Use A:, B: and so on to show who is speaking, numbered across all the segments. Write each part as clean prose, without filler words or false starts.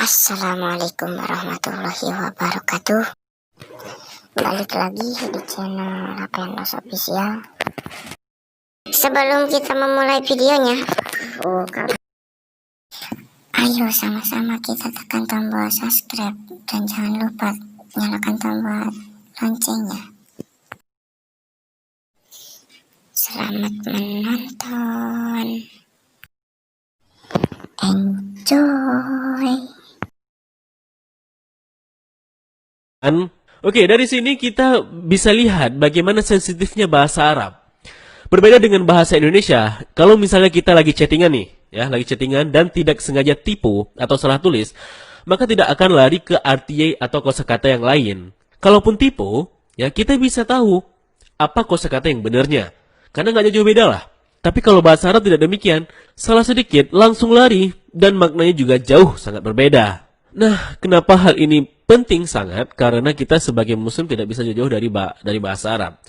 A: Assalamualaikum warahmatullahi wabarakatuh. Balik lagi di channel Lapenos Official. Sebelum kita memulai videonya, ayo sama-sama kita tekan tombol subscribe dan jangan lupa nyalakan tombol loncengnya. Selamat menonton. Enjoy.
B: Oke, dari sini kita bisa lihat bagaimana sensitifnya bahasa Arab. Berbeda dengan bahasa Indonesia, kalau misalnya kita lagi chattingan nih, lagi chattingan dan tidak sengaja tipu atau salah tulis, maka tidak akan lari ke RTA atau kosakata yang lain. Kalaupun tipu, kita bisa tahu apa kosakata yang benarnya, karena nggak jauh beda lah. Tapi kalau bahasa Arab tidak demikian, salah sedikit langsung lari dan maknanya juga jauh sangat berbeda. Nah, kenapa hal ini penting sangat? Karena kita sebagai muslim tidak bisa jauh dari bahasa Arab.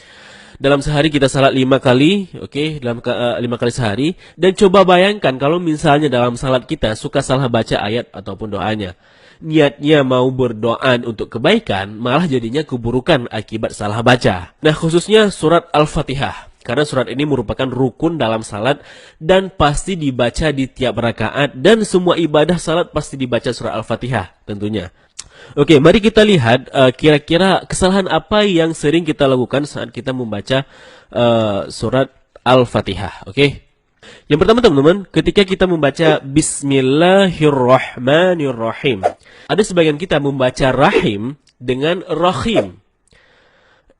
B: Dalam sehari kita salat 5 kali, dalam 5 kali sehari. Dan coba bayangkan kalau misalnya dalam salat kita suka salah baca ayat ataupun doanya. Niatnya mau berdoa untuk kebaikan, malah jadinya keburukan akibat salah baca. Nah, khususnya surat Al-Fatihah. Karena surat ini merupakan rukun dalam salat dan pasti dibaca di tiap rakaat dan semua ibadah salat pasti dibaca surat Al-Fatihah tentunya. Oke, mari kita lihat kira-kira kesalahan apa yang sering kita lakukan saat kita membaca surat Al-Fatihah. Yang pertama teman-teman, ketika kita membaca Bismillahirrahmanirrahim, ada sebagian kita membaca Rahim dengan Rahim.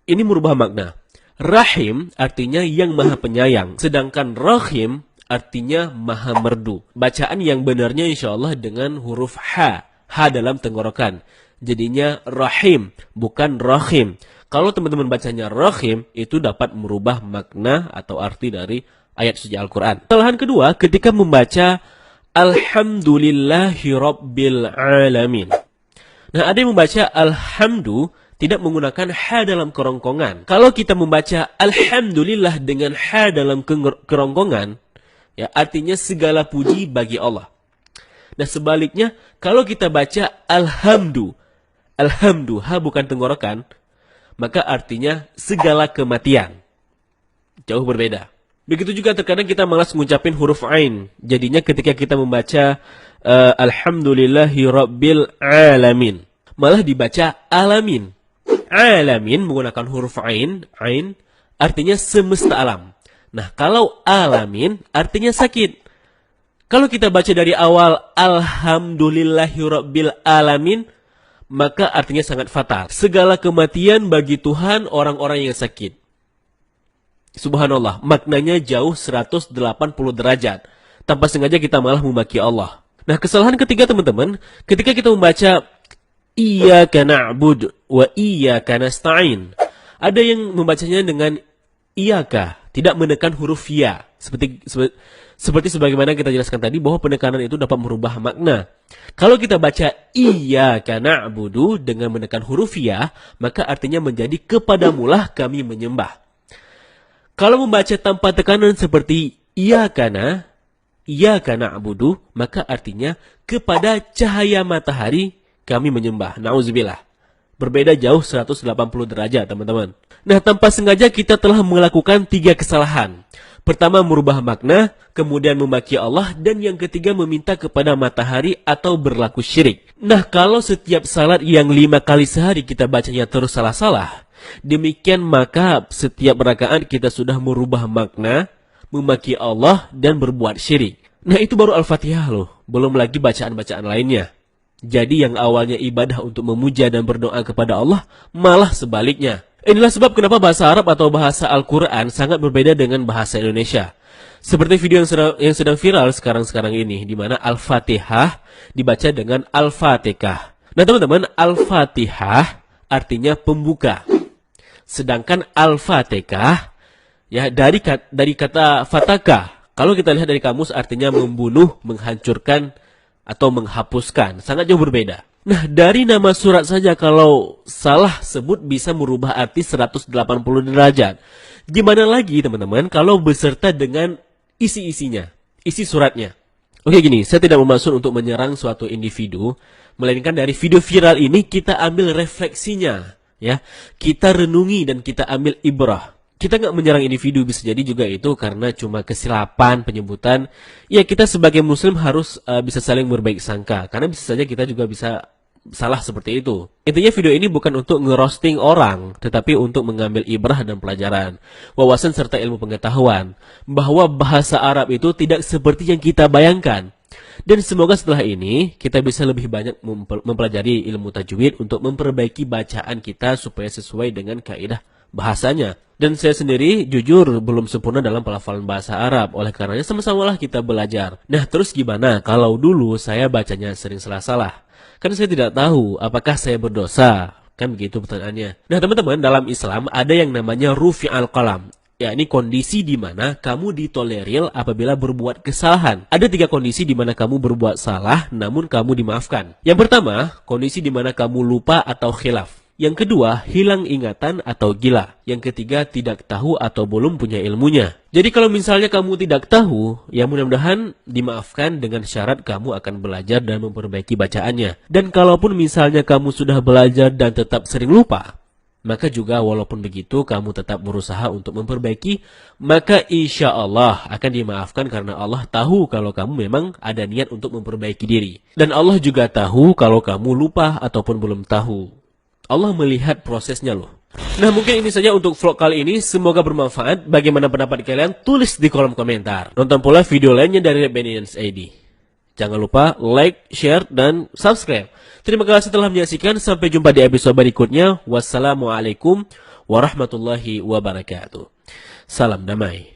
B: Ini merubah makna. Rahim artinya yang maha penyayang, sedangkan Rahim artinya maha merdu. Bacaan yang benarnya insya Allah dengan huruf H dalam tenggorokan. Jadinya Rahim, bukan Rahim. Kalau teman-teman bacanya Rahim, itu dapat merubah makna atau arti dari ayat suci Al-Quran. Kesalahan kedua, ketika membaca Alhamdulillahi Rabbil Alamin. Nah, ada yang membaca Alhamdu tidak menggunakan H dalam kerongkongan. Kalau kita membaca Alhamdulillah dengan H dalam kerongkongan, artinya segala puji bagi Allah. Nah, sebaliknya, kalau kita baca Alhamdu, H bukan tenggorokan, maka artinya segala kematian. Jauh berbeda. Begitu juga terkadang kita malas mengucapin huruf Ain. Jadinya ketika kita membaca Alhamdulillahi Rabbil Alamin, malah dibaca Alamin. Alamin menggunakan huruf Ain artinya semesta alam. Nah, kalau Alamin artinya sakit. Kalau kita baca dari awal Alhamdulillahirabbil alamin, maka artinya sangat fatal. Segala kematian bagi Tuhan orang-orang yang sakit. Subhanallah, maknanya jauh 180 derajat. Tanpa sengaja kita malah memaki Allah. Nah, kesalahan ketiga teman-teman, ketika kita membaca Iyyaka na'budu wa iyyaka nasta'in. Ada yang membacanya dengan Iyyaka, tidak menekan huruf ya. Seperti sebagaimana kita jelaskan tadi bahwa penekanan itu dapat merubah makna. Kalau kita baca Iyyaka na'budu dengan menekan huruf ya, maka artinya menjadi kepadamulah kami menyembah. Kalau membaca tanpa tekanan seperti Iyyaka na'budu, maka artinya kepada cahaya matahari kami menyembah. Na'udzubillah. Berbeda jauh 180 derajat, teman-teman. Nah, tanpa sengaja kita telah melakukan 3 kesalahan. Pertama, merubah makna, kemudian memaki Allah, dan yang ketiga meminta kepada matahari atau berlaku syirik. Nah, kalau setiap salat yang 5 kali sehari kita bacanya terus salah-salah, demikian maka setiap rakaat kita sudah merubah makna, memaki Allah, dan berbuat syirik. Nah, itu baru Al-Fatihah loh. Belum lagi bacaan-bacaan lainnya. Jadi yang awalnya ibadah untuk memuja dan berdoa kepada Allah, malah sebaliknya. Inilah sebab kenapa bahasa Arab atau bahasa Al-Quran sangat berbeda dengan bahasa Indonesia. Seperti video yang sedang viral sekarang ini, di mana Al-Fatihah dibaca dengan Al-Fatihah. Nah teman-teman, Al-Fatihah artinya pembuka. Sedangkan Al-Fatihah, dari kata fataka. Kalau kita lihat dari kamus artinya membunuh, menghancurkan, atau menghapuskan. Sangat jauh berbeda. Nah, dari nama surat saja kalau salah sebut bisa merubah arti 180 derajat. Gimana lagi teman-teman kalau beserta dengan isi-isinya, isi suratnya. Oke gini, saya tidak bermaksud untuk menyerang suatu individu, melainkan dari video viral ini kita ambil refleksinya, ya. Kita renungi dan kita ambil ibrah. Kita nggak menyerang individu, bisa jadi juga itu karena cuma kesilapan penyebutan. Ya kita sebagai muslim harus bisa saling berbaik sangka, karena bisa saja kita juga bisa salah seperti itu. Intinya video ini bukan untuk ngerosting orang, tetapi untuk mengambil ibrah dan pelajaran, wawasan serta ilmu pengetahuan, bahwa bahasa Arab itu tidak seperti yang kita bayangkan. Dan semoga setelah ini kita bisa lebih banyak mempelajari ilmu tajwid untuk memperbaiki bacaan kita supaya sesuai dengan kaidah bahasanya. Dan saya sendiri jujur belum sempurna dalam pelafalan bahasa Arab, oleh karenanya sama-samalah kita belajar. Nah terus gimana kalau dulu saya bacanya sering salah-salah? Kan saya tidak tahu apakah saya berdosa. Kan begitu pertanyaannya. Nah teman-teman, dalam Islam ada yang namanya rufi'al qalam. Yakni kondisi di mana kamu ditolerir apabila berbuat kesalahan. Ada 3 kondisi di mana kamu berbuat salah namun kamu dimaafkan. Yang pertama, kondisi di mana kamu lupa atau khilaf. Yang kedua, hilang ingatan atau gila. Yang ketiga, tidak tahu atau belum punya ilmunya. Jadi kalau misalnya kamu tidak tahu, ya mudah-mudahan dimaafkan dengan syarat kamu akan belajar dan memperbaiki bacaannya. Dan kalaupun misalnya kamu sudah belajar dan tetap sering lupa, maka juga walaupun begitu kamu tetap berusaha untuk memperbaiki, maka insya Allah akan dimaafkan karena Allah tahu kalau kamu memang ada niat untuk memperbaiki diri. Dan Allah juga tahu kalau kamu lupa ataupun belum tahu. Allah melihat prosesnya loh. Nah mungkin ini saja untuk vlog kali ini. Semoga bermanfaat. Bagaimana pendapat kalian? Tulis di kolom komentar. Nonton pula video lainnya dari Bennyans ID. Jangan lupa like, share, dan subscribe. Terima kasih telah menyaksikan. Sampai jumpa di episode berikutnya. Wassalamualaikum warahmatullahi wabarakatuh. Salam damai.